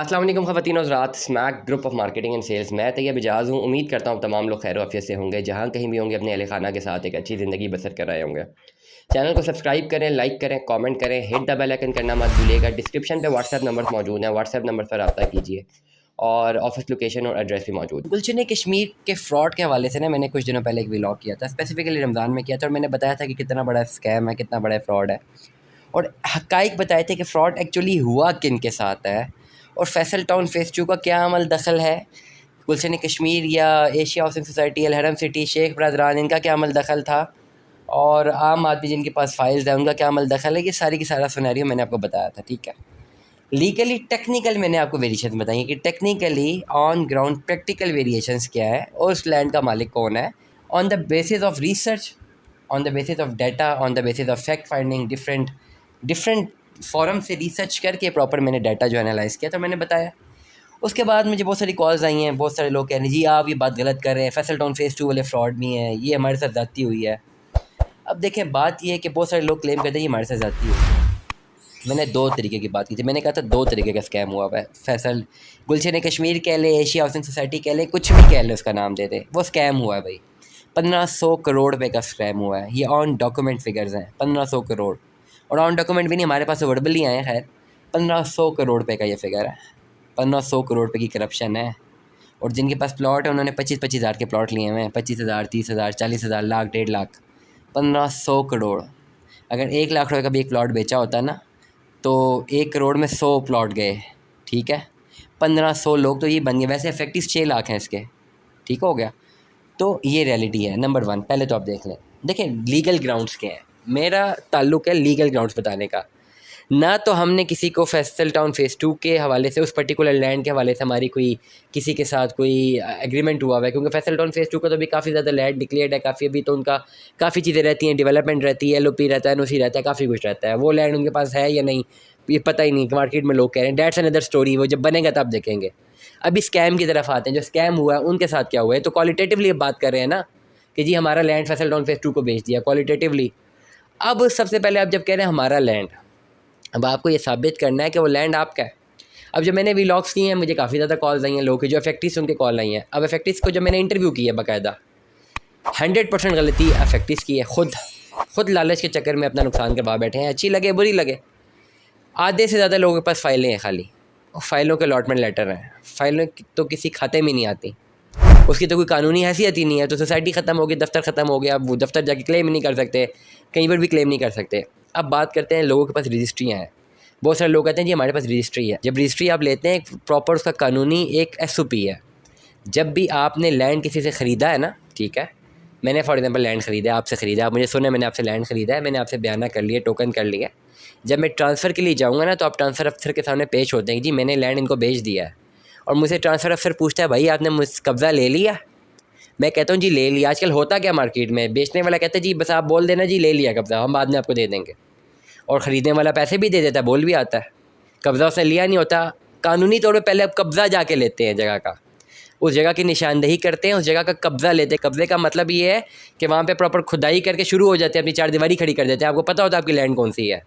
अस्सलाम वालेकुम ख़वातीन और हज़रात, smack group of marketing and sales. मैं तैयब एजाज़ हूँ। उम्मीद करता हूँ तमाम लोग खैर आफियत से होंगे, जहाँ कहीं भी होंगे अपने अहले खाना के साथ एक अच्छी ज़िंदगी बसर कर रहे होंगे। चैनल को सब्सक्राइब करें, लाइक करें, कमेंट करें, हिट द बेल आइकन करना मत भूलिएगा। डिस्क्रिप्शन पे व्हाट्सएप नंबर मौजूद हैं, व्हाट्सएप नंबर पर रब्ता कीजिए और ऑफिस लोकेशन और एड्रेस भी मौजूद। गुलशन कश्मीर के फ्रॉड के हवाले से ना मैंने कुछ दिनों पहले एक व्लॉग किया था, स्पेसिफिकली रमज़ान में किया था, और मैंने बताया था कि कितना बड़ा स्कैम है, कितना बड़ा फ्रॉड है, और हक़ाइक़ बताए थे कि फ़्रॉड एक्चुअली हुआ किन के साथ है और फैसल टाउन फ़ेज़ 2 का क्या अमल दखल है, गुलशन कश्मीर या एशिया हाउसिंग सोसाइटी, अल हरम सिटी, शेख बरदरान, इनका क्या अमल दखल था, और आम आदमी जिनके पास फाइल्स हैं उनका क्या अमल दखल है। ये सारी की सारा सिनेरियो मैंने आपको बताया था, ठीक है। लीगली टेक्निकल मैंने आपको वेरिएशन बताई कि technically on ground practical variations क्या है और उस लैंड का मालिक कौन है, on the basis of research, on the basis of data, on the basis of fact finding, different forum से रिसर्च करके प्रॉपर मैंने डाटा जो एनालाइज़ किया तो मैंने बताया। उसके बाद मुझे बहुत सारी कॉल्स आई हैं, बहुत सारे लोग कह रहे हैं जी आप ये बात गलत कर रहे हैं, फैसल टाउन फ़ेज़ 2 वाले फ्रॉड नहीं है, ये हमारे साथ ज़्यादती हुई है। अब देखें, बात ये है कि बहुत सारे लोग क्लेम करते हैं ये हमारे साथ ज़्यादती हुई है। मैंने दो तरीके की बात की थी, मैंने कहा था दो तरीके का स्कैम हुआ है। फैसल गुलशन कश्मीर कह ले, एशिया हाउसिंग सोसाइटी कह ले, कुछ भी कह ले उसका नाम दे दे, वो स्कैम हुआ है भाई। 1500 करोड़ रुपए का स्कैम हुआ है। ये ऑन डॉक्यूमेंट फिगर्स हैं, 1500 करोड़, और ऑन डॉक्यूमेंट भी नहीं, हमारे पास वर्बली आए हैं। खैर 1500 करोड़ रुपए का ये फिगर है, 1500 करोड़ रुपए की करप्शन है। और जिनके पास प्लॉट है उन्होंने 25-25 हज़ार के प्लॉट लिए हुए हैं, 25,000, 30,000, 40,000, लाख, 1.5 लाख, 1500 करोड़। अगर 1 लाख रुपये का भी एक प्लॉट बेचा होता ना तो 1 करोड़ में 100 प्लॉट गए, ठीक है। 1500 लोग तो ये बन गए। वैसे इफेक्टिव 6 लाख हैं इसके, ठीक हो गया। तो ये रियलिटी है नंबर 1। पहले तो आप देख लें, देखें लीगल ग्राउंड्स क्या हैं। मेरा ताल्लुक़ है लीगल ग्राउंड्स बताने का, ना तो हमने किसी को फैसल टाउन फ़ेज़ 2 के हवाले से, उस पर्टिकुलर लैंड के हवाले से हमारी कोई किसी के साथ कोई एग्रीमेंट हुआ है, क्योंकि फैसल टाउन फ़ेज़ 2 का तो अभी काफ़ी ज़्यादा लैंड डिक्लेयर्ड है, काफ़ी अभी तो उनका काफ़ी चीज़ें रहती हैं, डेवलपमेंट रहती है, एलओपी रहता है, एनओसी रहता है, काफ़ी कुछ रहता है। वो लैंड उनके पास है या नहीं ये पता ही नहीं, मार्केट में लोग कह रहे हैं, दैट्स अनदर स्टोरी। वो जब बनेगा तब देखेंगे। अभी स्कैम की तरफ आते हैं, जो स्कैम हुआ है उनके साथ क्या हुआ है। तो क्वालिटेटिवली बात कर रहे हैं ना कि जी हमारा लैंड फैसल टाउन फ़ेज़ 2 को बेच दिया, क्वालिटेटिवली। अब सबसे पहले आप जब कह रहे हैं हमारा लैंड, अब आपको ये साबित करना है कि वो लैंड आपका है। अब जब मैंने व्लॉग्स किए हैं, मुझे काफ़ी ज़्यादा कॉल्स आई हैं लोगों की, जो इफेक्टिव्स उनके कॉल आई हैं। अब इफेक्टिव्स को जब मैंने इंटरव्यू किया बाकायदा, 100% गलती इफेक्टिव्स की है। खुद लालच के चक्कर में अपना नुकसान करवा बैठे हैं, अच्छी लगे बुरी लगे। आधे से ज़्यादा लोगों के पास फाइलें हैं खाली, और फाइलों के अलॉटमेंट लेटर हैं, फाइलें तो किसी खाते में नहीं आती, उसकी तो कोई कानूनी हैसियत ही नहीं है। तो सोसाइटी ख़त्म हो गई, दफ्तर ख़त्म हो गया, अब वो दफ्तर जाके क्लेम नहीं कर सकते, कहीं पर भी क्लेम नहीं कर सकते। अब बात करते हैं लोगों के पास रजिस्ट्रियाँ हैं। बहुत सारे लोग कहते हैं जी हमारे पास रजिस्ट्री है। जब रजिस्ट्री आप लेते हैं, एक प्रॉपर उसका कानूनी एक एसओपी है। जब भी आपने लैंड किसी से ख़रीदा है ना, ठीक है, मैंने फॉर एग्जांपल लैंड ख़रीदा, आपसे ख़रीदा, आप मुझे सुने मैंने आपसे लैंड ख़रीदा है, मैंने आपसे बयाना कर लिया, टोकन कर लिया। जब मैं ट्रांसफ़र के लिए जाऊँगा ना, तो आप ट्रांसफ़र अफसर के सामने पेश होते हैं कि जी मैंने लैंड इनको बेच दिया है, और मुझसे ट्रांसफ़र अफसर पूछता है भाई आपने मुझ कब्ज़ा ले लिया। मैं कहता हूँ जी ले लिया। आजकल होता क्या मार्केट में, बेचने वाला कहता है जी बस आप बोल देना जी ले लिया कब्ज़ा, हम बाद में आपको दे देंगे, और ख़रीदने वाला पैसे भी दे देता है, बोल भी आता है, कब्ज़ा उसने लिया नहीं होता। कानूनी तौर पे पहले आप कब्ज़ा जाके लेते हैं जगह का, उस जगह की निशानदेही करते हैं, उस जगह का कब्ज़ा लेते हैं। कब्ज़े का मतलब ये है कि वहाँ पे प्रॉपर खुदाई करके शुरू हो जाते हैं, अपनी चारदीवारी खड़ी कर देते हैं, आपको पता होता है आपकी लैंड कौन सी है,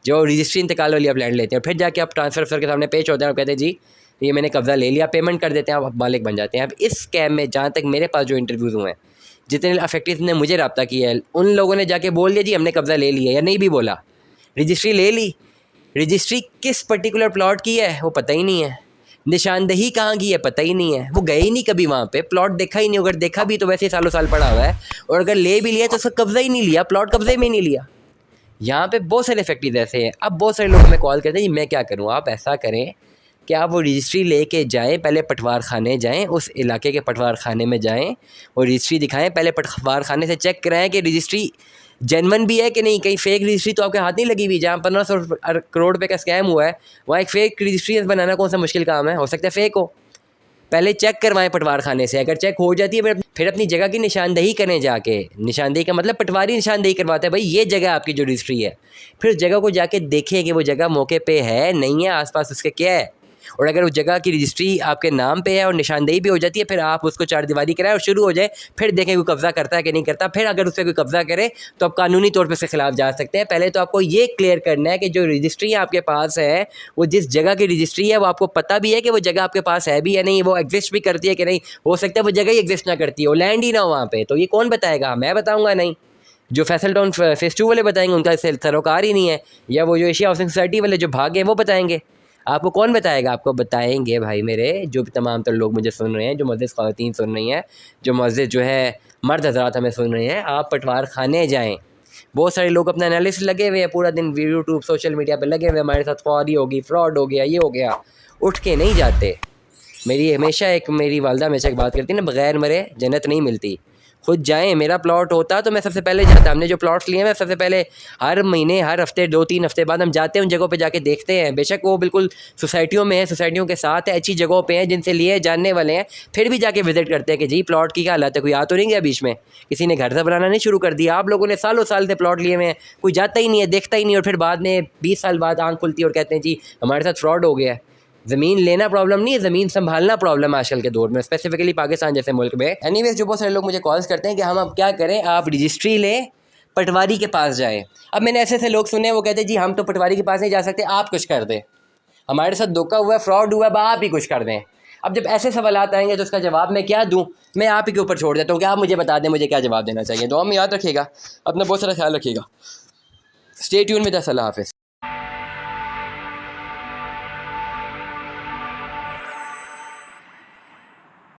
जो रजिस्ट्री इंतकाल वाली आप लैंड लेते हैं। फिर जाके आप ट्रांसफ़र अफसर के सामने पेश होते हैं और कहते हैं जी ये मैंने कब्ज़ा ले लिया, पेमेंट कर देते हैं, आप मालिक बन जाते हैं। अब इस स्कैम में जहाँ तक मेरे पास जो इंटरव्यूज़ हुए हैं, जितने अफेक्टिव ने मुझे रब्ता किया है, उन लोगों ने जाके बोल दिया जी हमने कब्ज़ा ले लिया, या नहीं भी बोला, रजिस्ट्री ले ली। रजिस्ट्री किस पर्टिकुलर प्लॉट की है वो पता ही नहीं है, निशानदेही कहाँ की है पता ही नहीं है, वो गए ही नहीं कभी वहाँ पे, प्लॉट देखा ही नहीं, अगर देखा भी तो वैसे सालों साल पड़ा हुआ है, और अगर ले भी लिया तो उसका कब्ज़ा ही नहीं लिया, प्लॉट कब्ज़े में नहीं लिया। यहाँ पे बहुत सारे इफेक्टिव ऐसे हैं। अब बहुत सारे लोग हमें कॉल करते हैं जी मैं क्या करूँ, आप ऐसा करें कि आप वो रजिस्ट्री लेके जाएं, पहले पटवार खाने जाएं, उस इलाके के पटवार खाने में जाएं और रजिस्ट्री दिखाएं, पहले पटवार खाने से चेक कराएं कि रजिस्ट्री जेन्युइन भी है कि नहीं। कहीं फेक रजिस्ट्री तो आपके हाथ नहीं लगी हुई। जहाँ 1500 करोड़ रुपये का स्कैम हुआ है, वहाँ एक फ़ेक रजिस्ट्री बनाना कौन सा मुश्किल काम है, हो सकता है फ़ेक हो। पहले चेक करवाएं पटवार खाने से, अगर चेक हो जाती है फिर अपनी जगह की निशानदेही करें जाके। निशानदेही का मतलब पटवारी निशानदेही करवाता है, भाई ये जगह आपकी जो रजिस्ट्री है, फिर जगह को जाके देखें कि वो जगह मौके पे है नहीं है, आसपास उसके क्या है, और अगर उस जगह की रजिस्ट्री आपके नाम पे है और निशानदेही भी हो जाती है, फिर आप उसको चार दीवारी कराएं और शुरू हो जाए, फिर देखें कोई कब्ज़ा करता है कि नहीं करता। फिर अगर उस पर कोई कब्ज़ा करे तो आप कानूनी तौर पर उसके खिलाफ जा सकते हैं। पहले तो आपको ये क्लियर करना है कि जो रजिस्ट्री आपके पास है वो जिस जगह की रजिस्ट्री है वो आपको पता भी है कि वो जगह आपके पास है भी या नहीं, वो एग्जिस्ट भी करती है कि नहीं। हो सकता है वो जगह ही एग्जिस्ट ना करती हो, लैंड ही ना हो वहाँ पे, तो ये कौन बताएगा? मैं बताऊँगा नहीं, जो फैसल टाउन फेस 2 वाले बताएंगे, उनका सरोकार ही नहीं है, या वो जो एशिया हाउसिंग सोसाइटी वाले जो भागे हैं वो बताएंगे। आपको कौन बताएगा? आपको बताएंगे भाई मेरे जो तमाम तर लोग मुझे सुन रहे हैं, जो मस्जिद ख़वातीन सुन रही हैं, जो मस्जिद जो है मर्द हज़रात हमें सुन रहे हैं, आप पटवार खाने जाएँ। बहुत सारे लोग अपना एनालिसिस लगे हुए हैं, पूरा दिन यूट्यूब सोशल मीडिया पर लगे हुए, हमारे साथ ख्वारी होगी, फ्रॉड हो गया, ये हो गया, उठ के नहीं जाते। मेरी वालदा हमेशा एक बात करती है ना, बग़ैर मरे जन्नत नहीं मिलती। खुद जाएं। मेरा प्लॉट होता तो मैं सबसे पहले जाता। हमने जो प्लॉट्स लिए हैं मैं सबसे पहले हर महीने, हर हफ्ते, 2-3 हफ्ते बाद हम जाते हैं उन जगहों पे जाके देखते हैं। बेशक वो बिल्कुल सोसाइटियों में है, सोसाइटियों के साथ है, अच्छी जगहों पे हैं जिनसे लिए जानने वाले हैं, फिर भी जाके विजिट करते हैं कि जी प्लॉट की क्या हालत है, कोई आ तो नहीं गया बीच में, किसी ने घर से बनाना नहीं शुरू कर दिया। आप लोगों ने सालों साल से प्लॉट लिए हुए हैं, कोई जाता ही नहीं है, देखता ही नहीं, और फिर बाद में 20 साल बाद आँख खुलती है और कहते हैं जी हमारे साथ फ्रॉड हो गया है। ज़मीन लेना प्रॉब्लम नहीं है, ज़मीन संभालना प्रॉब्लम है आजकल के दौर में, स्पेसिफिकली पाकिस्तान जैसे मुल्क में। एनीवेज, जो बहुत सारे लोग मुझे कॉल्स करते हैं कि हम अब क्या करें, आप रजिस्ट्री लें, पटवारी के पास जाएं। अब मैंने ऐसे ऐसे लोग सुने, वो कहते हैं जी हम तो पटवारी के पास नहीं जा सकते, आप कुछ कर दें, हमारे साथ धोखा हुआ है, फ्रॉड हुआ है, आप ही कुछ कर दें। अब जब ऐसे सवालात आएंगे तो उसका जवाब मैं क्या दूँ? मैं आप ही के ऊपर छोड़ देता हूँ कि आप मुझे बता दें मुझे क्या जवाब देना चाहिए। तो हम याद रखिएगा, अपना बहुत सारा ख्याल रखिएगा। Stay tune with us. Allah हाफ़िज़।